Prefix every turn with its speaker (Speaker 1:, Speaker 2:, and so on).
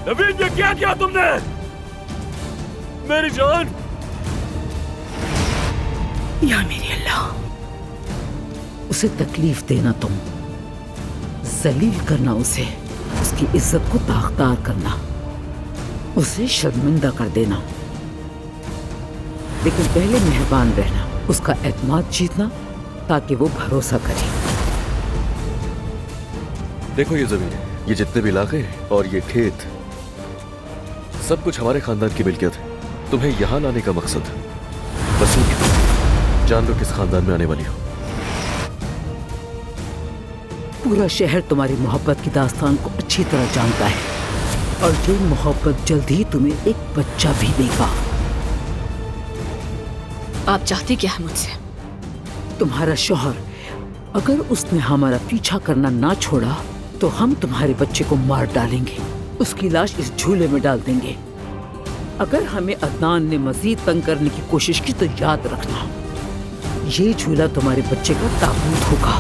Speaker 1: नवीन, ये क्या किया तुमने? मेरी जान!
Speaker 2: या मेरी अल्लाह, उसे तकलीफ देना, तुम जलील करना, उसे उसकी इज्जत को दागदार करना, उसे शर्मिंदा कर देना। लेकिन पहले मेहरबान रहना, उसका एतमाद जीतना, ताकि वो भरोसा करे।
Speaker 1: देखो ये जमीन, ये जितने भी इलाके और ये खेत, सब कुछ हमारे खानदान की मिल्कियत है। तुम्हें यहां लाने का मकसद बस जान लो किस खानदान में आने वाली हो।
Speaker 2: पूरा शहर तुम्हारी मोहब्बत की दास्तान को अच्छी तरह जानता है और ये मोहब्बत जल्द ही तुम्हें एक बच्चा भी देगा।
Speaker 3: आप चाहती क्या है मुझसे?
Speaker 2: तुम्हारा शौहर, अगर उसने हमारा पीछा करना ना छोड़ा तो हम तुम्हारे बच्चे को मार डालेंगे, उसकी लाश इस झूले में डाल देंगे। अगर हमें अदनान ने मजीद तंग करने की कोशिश की तो याद रखना, ये झूला तुम्हारे बच्चे का ताबूत होगा।